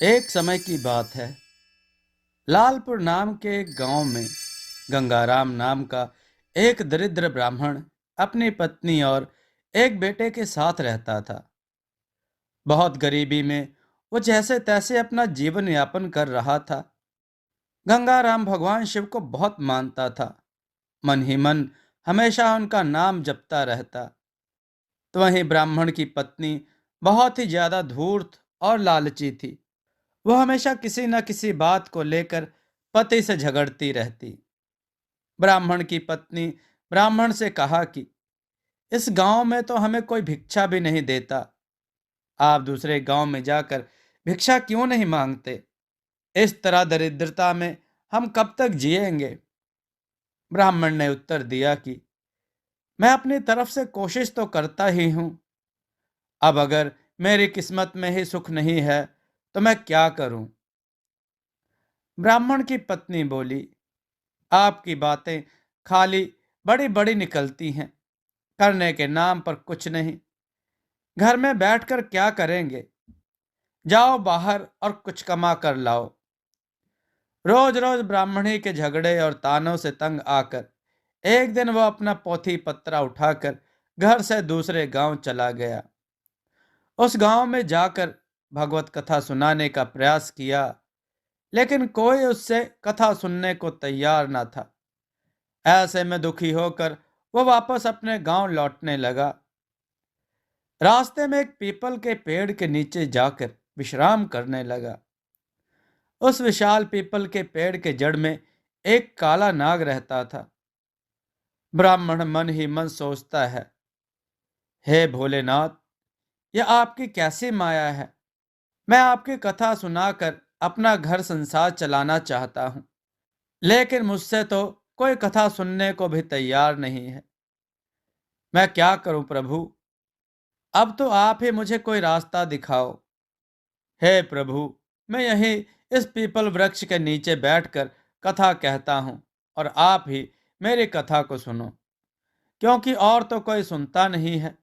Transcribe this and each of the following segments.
एक समय की बात है। लालपुर नाम के एक गांव में गंगाराम नाम का एक दरिद्र ब्राह्मण अपनी पत्नी और एक बेटे के साथ रहता था। बहुत गरीबी में वो जैसे तैसे अपना जीवन यापन कर रहा था। गंगाराम भगवान शिव को बहुत मानता था। मन ही मन हमेशा उनका नाम जपता रहता। तो वहीं ब्राह्मण की पत्नी बहुत ही ज्यादा धूर्त और लालची थी। वो हमेशा किसी न किसी बात को लेकर पति से झगड़ती रहती। ब्राह्मण की पत्नी ब्राह्मण से कहा कि इस गांव में तो हमें कोई भिक्षा भी नहीं देता। आप दूसरे गांव में जाकर भिक्षा क्यों नहीं मांगते? इस तरह दरिद्रता में हम कब तक जिएंगे? ब्राह्मण ने उत्तर दिया कि मैं अपनी तरफ से कोशिश तो करता ही हूं। अब अगर मेरी किस्मत में ही सुख नहीं है तो मैं क्या करूं? ब्राह्मण की पत्नी बोली, आपकी बातें खाली बड़ी बड़ी निकलती हैं, करने के नाम पर कुछ नहीं। घर में बैठकर क्या करेंगे? जाओ बाहर और कुछ कमा कर लाओ। रोज रोज ब्राह्मणी के झगड़े और तानों से तंग आकर एक दिन वह अपना पोथी पत्रा उठाकर घर से दूसरे गांव चला गया। उस गांव में जाकर भगवत कथा सुनाने का प्रयास किया, लेकिन कोई उससे कथा सुनने को तैयार न था। ऐसे में दुखी होकर वो वापस अपने गांव लौटने लगा। रास्ते में एक पीपल के पेड़ के नीचे जाकर विश्राम करने लगा। उस विशाल पीपल के पेड़ के जड़ में एक काला नाग रहता था। ब्राह्मण मन ही मन सोचता है, हे भोलेनाथ, यह आपकी कैसी माया है? मैं आपकी कथा सुनाकर अपना घर संसार चलाना चाहता हूँ, लेकिन मुझसे तो कोई कथा सुनने को भी तैयार नहीं है। मैं क्या करूं प्रभु? अब तो आप ही मुझे कोई रास्ता दिखाओ। हे प्रभु, मैं यहीं इस पीपल वृक्ष के नीचे बैठकर कथा कहता हूँ और आप ही मेरी कथा को सुनो, क्योंकि और तो कोई सुनता नहीं है।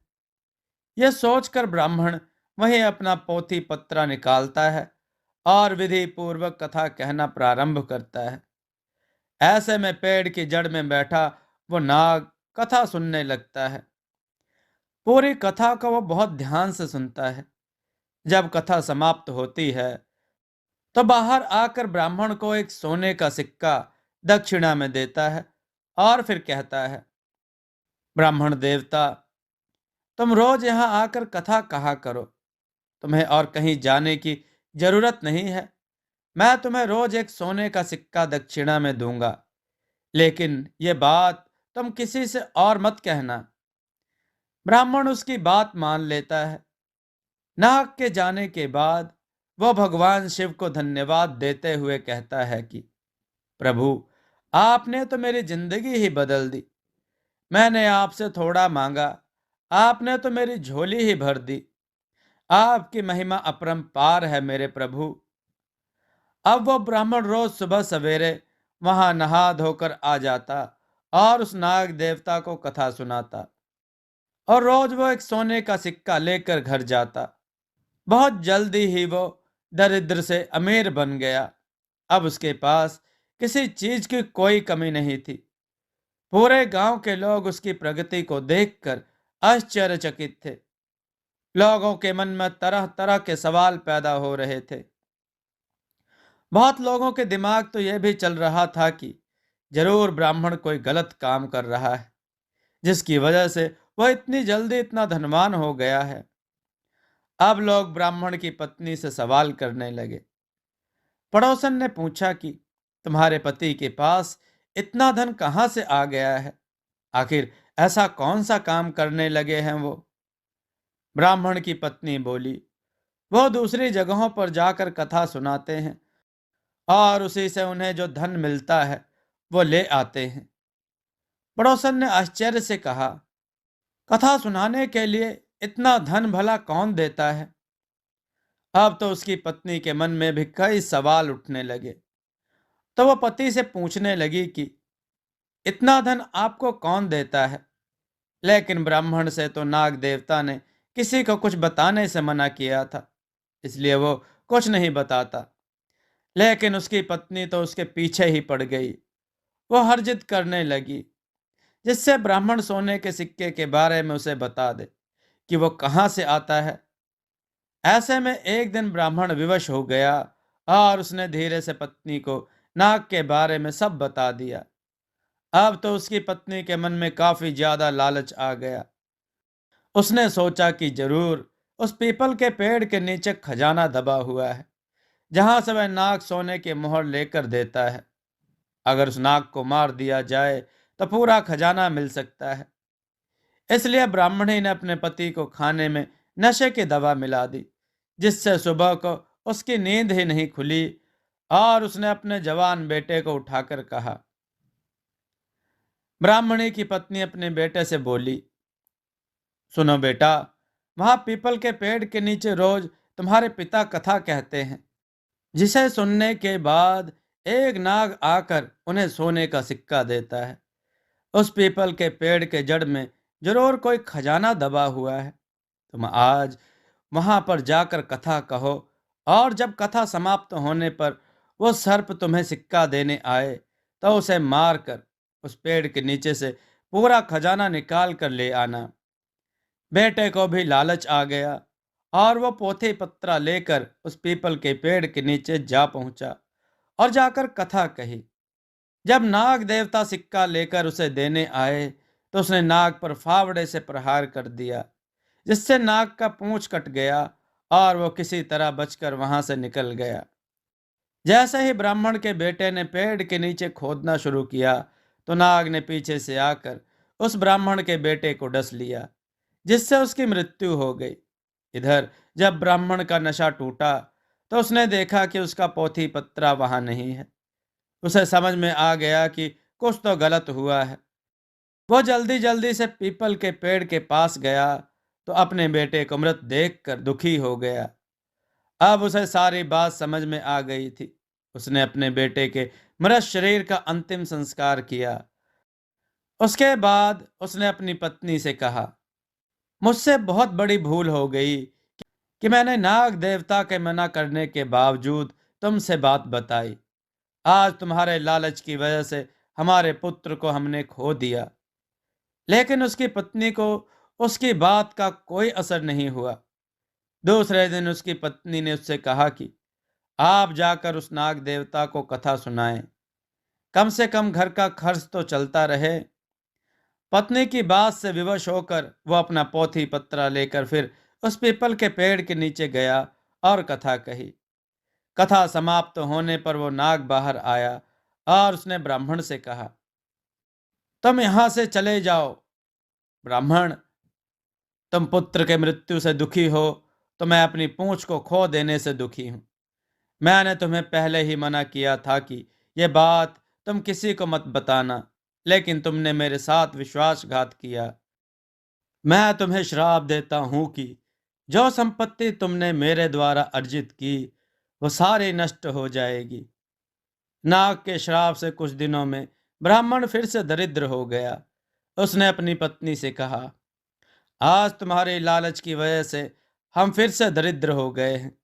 यह सोचकर ब्राह्मण वहीं अपना पोथी पत्रा निकालता है और विधि पूर्वक कथा कहना प्रारंभ करता है। ऐसे में पेड़ की जड़ में बैठा वो नाग कथा सुनने लगता है। पूरी कथा को वो बहुत ध्यान से सुनता है। जब कथा समाप्त होती है तो बाहर आकर ब्राह्मण को एक सोने का सिक्का दक्षिणा में देता है और फिर कहता है, ब्राह्मण देवता, तुम रोज यहाँ आकर कथा कहा करो। तुम्हें और कहीं जाने की जरूरत नहीं है। मैं तुम्हें रोज एक सोने का सिक्का दक्षिणा में दूंगा, लेकिन ये बात तुम किसी से और मत कहना। ब्राह्मण उसकी बात मान लेता है। नाग के जाने के बाद वह भगवान शिव को धन्यवाद देते हुए कहता है कि प्रभु, आपने तो मेरी जिंदगी ही बदल दी। मैंने आपसे थोड़ा मांगा, आपने तो मेरी झोली ही भर दी। आपकी महिमा अपरंपार है मेरे प्रभु। अब वो ब्राह्मण रोज सुबह सवेरे वहां नहा धोकर आ जाता और उस नाग देवता को कथा सुनाता, और रोज वो एक सोने का सिक्का लेकर घर जाता। बहुत जल्दी ही वो दरिद्र से अमीर बन गया। अब उसके पास किसी चीज की कोई कमी नहीं थी। पूरे गांव के लोग उसकी प्रगति को देखकर आश्चर्यचकित थे। लोगों के मन में तरह तरह के सवाल पैदा हो रहे थे। बहुत लोगों के दिमाग तो यह भी चल रहा था कि जरूर ब्राह्मण कोई गलत काम कर रहा है, जिसकी वजह से वह इतनी जल्दी इतना धनवान हो गया है। अब लोग ब्राह्मण की पत्नी से सवाल करने लगे। पड़ोसन ने पूछा कि तुम्हारे पति के पास इतना धन कहाँ से आ गया है? आखिर ऐसा कौन सा काम करने लगे हैं वो? ब्राह्मण की पत्नी बोली, वो दूसरी जगहों पर जाकर कथा सुनाते हैं और उसी से उन्हें जो धन मिलता है वो ले आते हैं। पड़ोसन ने आश्चर्य से कहा, कथा सुनाने के लिए इतना धन भला कौन देता है? अब तो उसकी पत्नी के मन में भी कई सवाल उठने लगे। तो वह पति से पूछने लगी कि इतना धन आपको कौन देता है? लेकिन ब्राह्मण से तो नाग देवता ने किसी को कुछ बताने से मना किया था, इसलिए वो कुछ नहीं बताता। लेकिन उसकी पत्नी तो उसके पीछे ही पड़ गई। वो हर जिद करने लगी जिससे ब्राह्मण सोने के सिक्के के बारे में उसे बता दे कि वो कहाँ से आता है। ऐसे में एक दिन ब्राह्मण विवश हो गया और उसने धीरे से पत्नी को नाग के बारे में सब बता दिया। अब तो उसकी पत्नी के मन में काफी ज्यादा लालच आ गया। उसने सोचा कि जरूर उस पीपल के पेड़ के नीचे खजाना दबा हुआ है जहां से वह नाग सोने की मोहर लेकर देता है। अगर उस नाग को मार दिया जाए तो पूरा खजाना मिल सकता है। इसलिए ब्राह्मणी ने अपने पति को खाने में नशे की दवा मिला दी जिससे सुबह को उसकी नींद ही नहीं खुली। और उसने अपने जवान बेटे को उठाकर कहा। ब्राह्मणी की पत्नी अपने बेटे से बोली, सुनो बेटा, वहां पीपल के पेड़ के नीचे रोज तुम्हारे पिता कथा कहते हैं जिसे सुनने के बाद एक नाग आकर उन्हें सोने का सिक्का देता है। उस पीपल के पेड़ के जड़ में जरूर कोई खजाना दबा हुआ है। तुम आज वहां पर जाकर कथा कहो और जब कथा समाप्त होने पर वो सर्प तुम्हें सिक्का देने आए तो उसे मारकर उस पेड़ के नीचे से पूरा खजाना निकाल कर ले आना। बेटे को भी लालच आ गया और वो पोथी पत्रा लेकर उस पीपल के पेड़ के नीचे जा पहुंचा और जाकर कथा कही। जब नाग देवता सिक्का लेकर उसे देने आए तो उसने नाग पर फावड़े से प्रहार कर दिया जिससे नाग का पूंछ कट गया और वो किसी तरह बचकर वहां से निकल गया। जैसे ही ब्राह्मण के बेटे ने पेड़ के नीचे खोदना शुरू किया तो नाग ने पीछे से आकर उस ब्राह्मण के बेटे को डस लिया जिससे उसकी मृत्यु हो गई। इधर जब ब्राह्मण का नशा टूटा तो उसने देखा कि उसका पोथी पत्रा वहां नहीं है। उसे समझ में आ गया कि कुछ तो गलत हुआ है। वो जल्दी जल्दी से पीपल के पेड़ के पास गया तो अपने बेटे को मृत देखकर दुखी हो गया। अब उसे सारी बात समझ में आ गई थी। उसने अपने बेटे के मृत शरीर का अंतिम संस्कार किया। उसके बाद उसने अपनी पत्नी से कहा, मुझसे बहुत बड़ी भूल हो गई कि मैंने नाग देवता के मना करने के बावजूद तुमसे बात बताई। आज तुम्हारे लालच की वजह से हमारे पुत्र को हमने खो दिया। लेकिन उसकी पत्नी को उसकी बात का कोई असर नहीं हुआ। दूसरे दिन उसकी पत्नी ने उससे कहा कि आप जाकर उस नाग देवता को कथा सुनाएं, कम से कम घर का खर्च तो चलता रहे। पत्नी की बात से विवश होकर वो अपना पोथी पत्रा लेकर फिर उस पीपल के पेड़ के नीचे गया और कथा कही। कथा समाप्त होने पर वो नाग बाहर आया और उसने ब्राह्मण से कहा, तुम यहां से चले जाओ। ब्राह्मण, तुम पुत्र के मृत्यु से दुखी हो तो मैं अपनी पूंछ को खो देने से दुखी हूं। मैंने तुम्हें पहले ही मना किया था कि यह बात तुम किसी को मत बताना, लेकिन तुमने मेरे साथ विश्वासघात किया। मैं तुम्हें श्राप देता हूं कि जो संपत्ति तुमने मेरे द्वारा अर्जित की वो सारी नष्ट हो जाएगी। नाग के श्राप से कुछ दिनों में ब्राह्मण फिर से दरिद्र हो गया। उसने अपनी पत्नी से कहा, आज तुम्हारी लालच की वजह से हम फिर से दरिद्र हो गए हैं।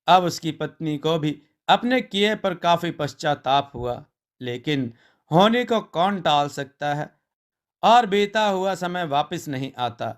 अब उसकी पत्नी को भी अपने किए पर काफी पश्चाताप हुआ, लेकिन होने को कौन टाल सकता है और बीता हुआ समय वापस नहीं आता।